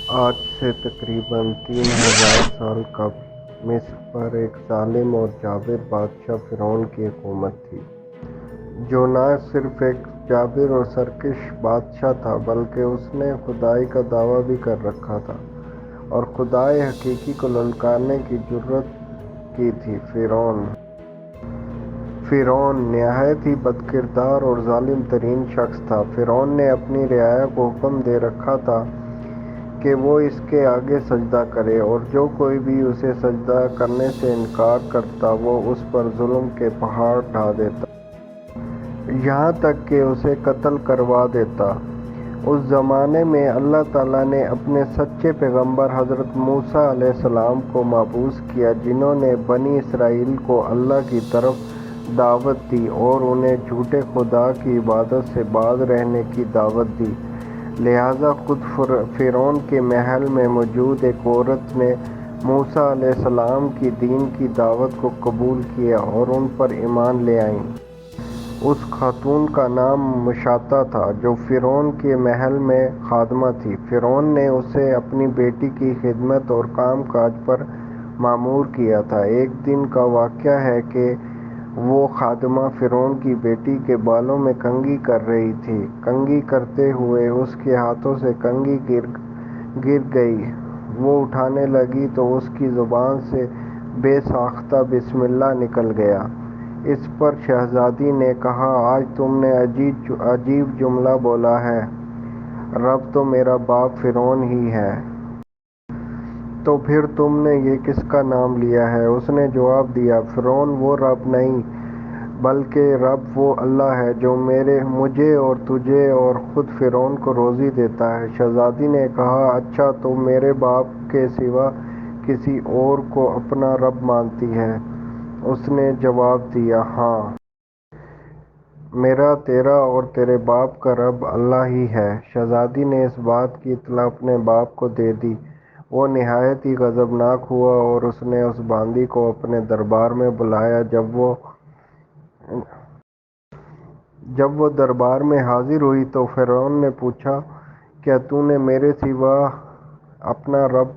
آج سے تقریباً 3000 سال قبل مصر پر ایک ظالم اور جابر بادشاہ فرعون کی حکومت تھی، جو نہ صرف ایک جابر اور سرکش بادشاہ تھا بلکہ اس نے خدائی کا دعویٰ بھی کر رکھا تھا اور خدائے حقیقی کو للکارنے کی جرات کی تھی۔ فرعون نہایت ہی بدکردار اور ظالم ترین شخص تھا۔ فرعون نے اپنی رعایا کو حکم دے رکھا تھا کہ وہ اس کے آگے سجدہ کرے، اور جو کوئی بھی اسے سجدہ کرنے سے انکار کرتا وہ اس پر ظلم کے پہاڑ ڈھا دیتا، یہاں تک کہ اسے قتل کروا دیتا۔ اس زمانے میں اللہ تعالیٰ نے اپنے سچے پیغمبر حضرت موسیٰ علیہ السلام کو مبعوث کیا، جنہوں نے بنی اسرائیل کو اللہ کی طرف دعوت دی اور انہیں جھوٹے خدا کی عبادت سے باز رہنے کی دعوت دی۔ لہٰذا خود فرعون کے محل میں موجود ایک عورت نے موسیٰ علیہ السلام کی دین کی دعوت کو قبول کیا اور ان پر ایمان لے آئیں۔ اس خاتون کا نام مشاطہ تھا، جو فرعون کے محل میں خادمہ تھی۔ فرعون نے اسے اپنی بیٹی کی خدمت اور کام کاج پر مامور کیا تھا۔ ایک دن کا واقعہ ہے کہ وہ خادمہ فرعون کی بیٹی کے بالوں میں کنگھی کر رہی تھی۔ کنگھی کرتے ہوئے اس کے ہاتھوں سے کنگھی گر گئی۔ وہ اٹھانے لگی تو اس کی زبان سے بے ساختہ بسم اللہ نکل گیا۔ اس پر شہزادی نے کہا، آج تم نے عجیب جملہ بولا ہے، رب تو میرا باپ فرعون ہی ہے۔ تو پھر تم نے یہ کس کا نام لیا ہے؟ اس نے جواب دیا، فرعون وہ رب نہیں، بلکہ رب وہ اللہ ہے جو مجھے اور تجھے اور خود فرعون کو روزی دیتا ہے۔ شہزادی نے کہا، اچھا تو میرے باپ کے سوا کسی اور کو اپنا رب مانتی ہے؟ اس نے جواب دیا، ہاں، میرا، تیرا اور تیرے باپ کا رب اللہ ہی ہے۔ شہزادی نے اس بات کی اطلاع اپنے باپ کو دے دی۔ وہ نہایت ہی غضبناک ہوا اور اس نے اس باندی کو اپنے دربار میں بلایا۔ جب وہ دربار میں حاضر ہوئی تو فرعون نے پوچھا، کیا تو نے میرے سوا اپنا رب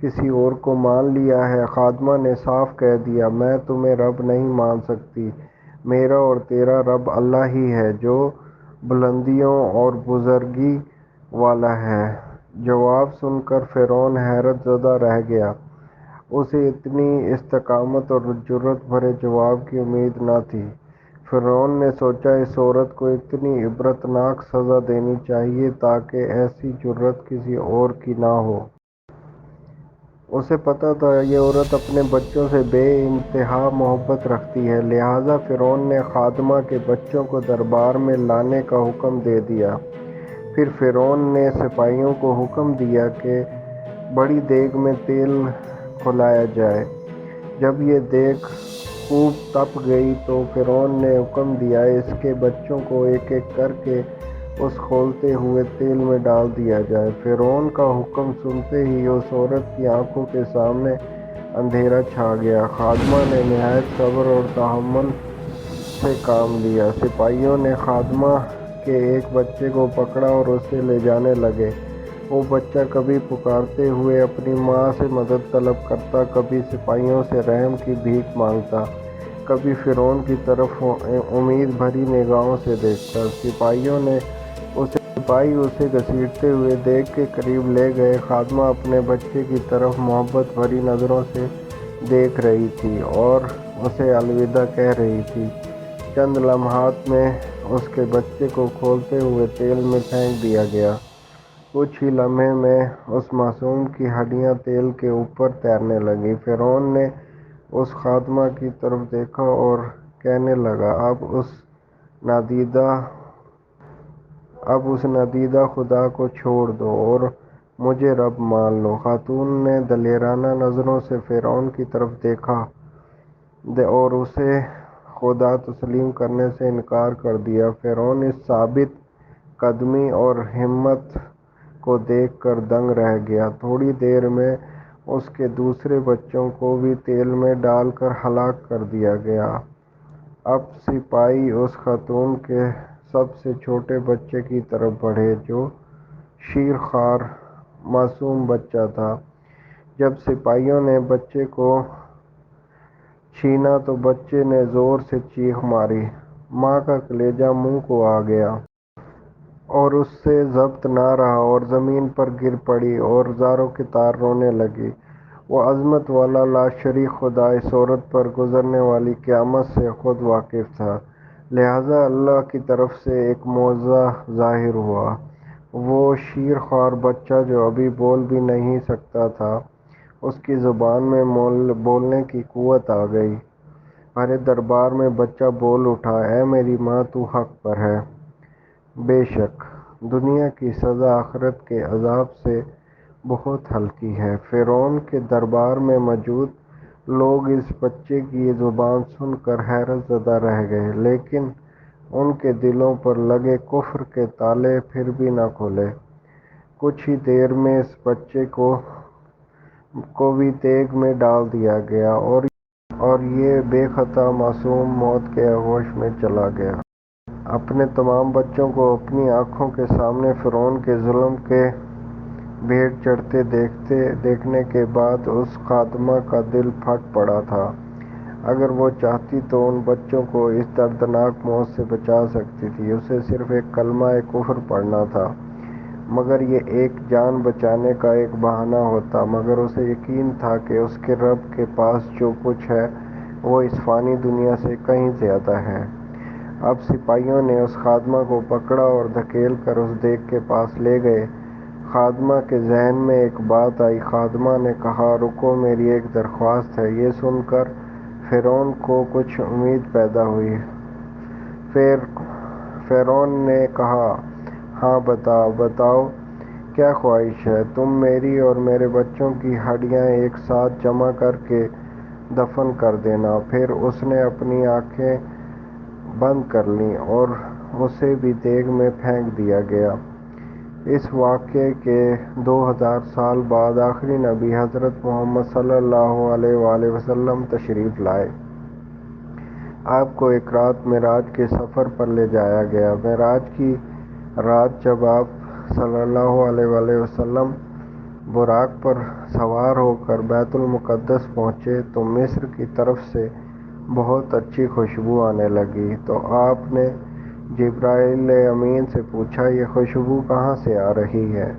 کسی اور کو مان لیا ہے؟ خادمہ نے صاف کہہ دیا، میں تمہیں رب نہیں مان سکتی، میرا اور تیرا رب اللہ ہی ہے جو بلندیوں اور بزرگی والا ہے۔ جواب سن کر فرعون حیرت زدہ رہ گیا۔ اسے اتنی استقامت اور جرات بھرے جواب کی امید نہ تھی۔ فرعون نے سوچا، اس عورت کو اتنی عبرتناک سزا دینی چاہیے تاکہ ایسی جرات کسی اور کی نہ ہو۔ اسے پتہ تھا یہ عورت اپنے بچوں سے بے انتہا محبت رکھتی ہے، لہٰذا فرعون نے خادمہ کے بچوں کو دربار میں لانے کا حکم دے دیا۔ پھر فرعون نے سپاہیوں کو حکم دیا کہ بڑی دیگ میں تیل کھولایا جائے۔ جب یہ دیگ خوب تپ گئی تو فرعون نے حکم دیا، اس کے بچوں کو ایک ایک کر کے اس کھولتے ہوئے تیل میں ڈال دیا جائے۔ فرعون کا حکم سنتے ہی اس عورت کی آنکھوں کے سامنے اندھیرا چھا گیا۔ خادمہ نے نہایت صبر اور تحمل سے کام لیا۔ سپاہیوں نے خادمہ کے ایک بچے کو پکڑا اور اسے لے جانے لگے۔ وہ بچہ کبھی پکارتے ہوئے اپنی ماں سے مدد طلب کرتا، کبھی سپاہیوں سے رحم کی بھیک مانگتا، کبھی فرعون کی طرف امید بھری نگاہوں سے دیکھتا۔ سپاہی اسے گھسیٹتے ہوئے دیگ کے قریب لے گئے۔ خادمہ اپنے بچے کی طرف محبت بھری نظروں سے دیکھ رہی تھی اور اسے الوداع کہہ رہی تھی۔ چند لمحات میں اس کے بچے کو کھولتے ہوئے تیل میں پھینک دیا گیا۔ کچھ ہی لمحے میں اس معصوم کی ہڈیاں تیل کے اوپر تیرنے لگیں۔ فرعون نے اس خادمہ کی طرف دیکھا اور کہنے لگا، اب اس نادیدہ خدا کو چھوڑ دو اور مجھے رب مان لو۔ خاتون نے دلیرانہ نظروں سے فرعون کی طرف دیکھا اور اسے خدا تسلیم کرنے سے انکار کر دیا۔ فرعون اس ثابت قدمی اور ہمت کو دیکھ کر دنگ رہ گیا۔ تھوڑی دیر میں اس کے دوسرے بچوں کو بھی تیل میں ڈال کر ہلاک کر دیا گیا۔ اب سپاہی اس خاتون کے سب سے چھوٹے بچے کی طرف بڑھے جو شیر خوار معصوم بچہ تھا۔ جب سپاہیوں نے بچے کو چھینا تو بچے نے زور سے چیخ ماری۔ ماں کا کلیجہ منہ کو آ گیا اور اس سے ضبط نہ رہا اور زمین پر گر پڑی اور زاروں کی طرح رونے لگی۔ وہ عظمت والا لاشریک خدا اس عورت پر گزرنے والی قیامت سے خود واقف تھا، لہٰذا اللہ کی طرف سے ایک معجزہ ظاہر ہوا۔ وہ شیر خوار بچہ جو ابھی بول بھی نہیں سکتا تھا، اس کی زبان میں بولنے کی قوت آ گئی۔ میرے دربار میں بچہ بول اٹھا، اے میری ماں، تو حق پر ہے۔ بے شک دنیا کی سزا آخرت کے عذاب سے بہت ہلکی ہے۔ فرعون کے دربار میں موجود لوگ اس بچے کی زبان سن کر حیرت زدہ رہ گئے، لیکن ان کے دلوں پر لگے کفر کے تالے پھر بھی نہ کھلے۔ کچھ ہی دیر میں اس بچے کو بھی تیگ میں ڈال دیا گیا اور یہ بے خطا معصوم موت کے آغوش میں چلا گیا۔ اپنے تمام بچوں کو اپنی آنکھوں کے سامنے فرعون کے ظلم کے بھیڑ چڑھتے دیکھنے کے بعد اس خادمہ کا دل پھٹ پڑا تھا۔ اگر وہ چاہتی تو ان بچوں کو اس دردناک موت سے بچا سکتی تھی، اسے صرف ایک کلمہ کفر پڑھنا تھا، مگر یہ ایک جان بچانے کا ایک بہانہ ہوتا۔ مگر اسے یقین تھا کہ اس کے رب کے پاس جو کچھ ہے وہ اس فانی دنیا سے کہیں زیادہ ہے۔ اب سپاہیوں نے اس خادمہ کو پکڑا اور دھکیل کر اس دیگ کے پاس لے گئے۔ خادمہ کے ذہن میں ایک بات آئی۔ خادمہ نے کہا، رکو، میری ایک درخواست ہے۔ یہ سن کر فرعون کو کچھ امید پیدا ہوئی۔ فرعون نے کہا، ہاں بتاؤ کیا خواہش ہے؟ تم میری اور میرے بچوں کی ہڈیاں ایک ساتھ جمع کر کے دفن کر دینا۔ پھر اس نے اپنی آنکھیں بند کر لیں اور اسے بھی دیگ میں پھینک دیا گیا۔ اس واقعے کے 2000 سال بعد آخری نبی حضرت محمد صلی اللہ علیہ وآلہ وسلم تشریف لائے۔ آپ کو ایک رات معراج کے سفر پر لے جایا گیا۔ معراج کی رات جب آپ صلی اللہ علیہ وآلہ وسلم براق پر سوار ہو کر بیت المقدس پہنچے تو مصر کی طرف سے بہت اچھی خوشبو آنے لگی۔ تو آپ نے جبرائیل امین سے پوچھا، یہ خوشبو کہاں سے آ رہی ہے؟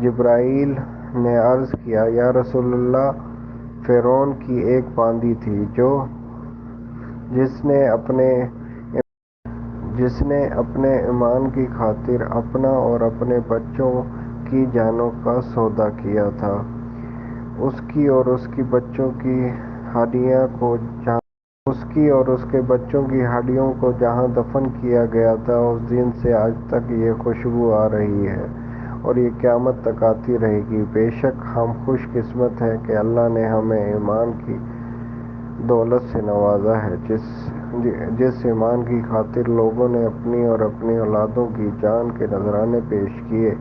جبرائیل نے عرض کیا، یا رسول اللہ، فرعون کی ایک باندی تھی جس نے اپنے ایمان کی خاطر اپنا اور اپنے بچوں کی جانوں کا سودا کیا تھا۔ اس کی اور اس کے بچوں کی ہڈیوں کو جہاں دفن کیا گیا تھا، اس دن سے آج تک یہ خوشبو آ رہی ہے اور یہ قیامت تک آتی رہے گی۔ بے شک ہم خوش قسمت ہیں کہ اللہ نے ہمیں ایمان کی دولت سے نوازا ہے، جس ایمان کی خاطر لوگوں نے اپنی اور اپنی اولادوں کی جان کے نذرانے پیش کیے،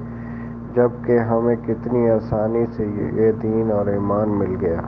جبکہ ہمیں کتنی آسانی سے یہ دین اور ایمان مل گیا۔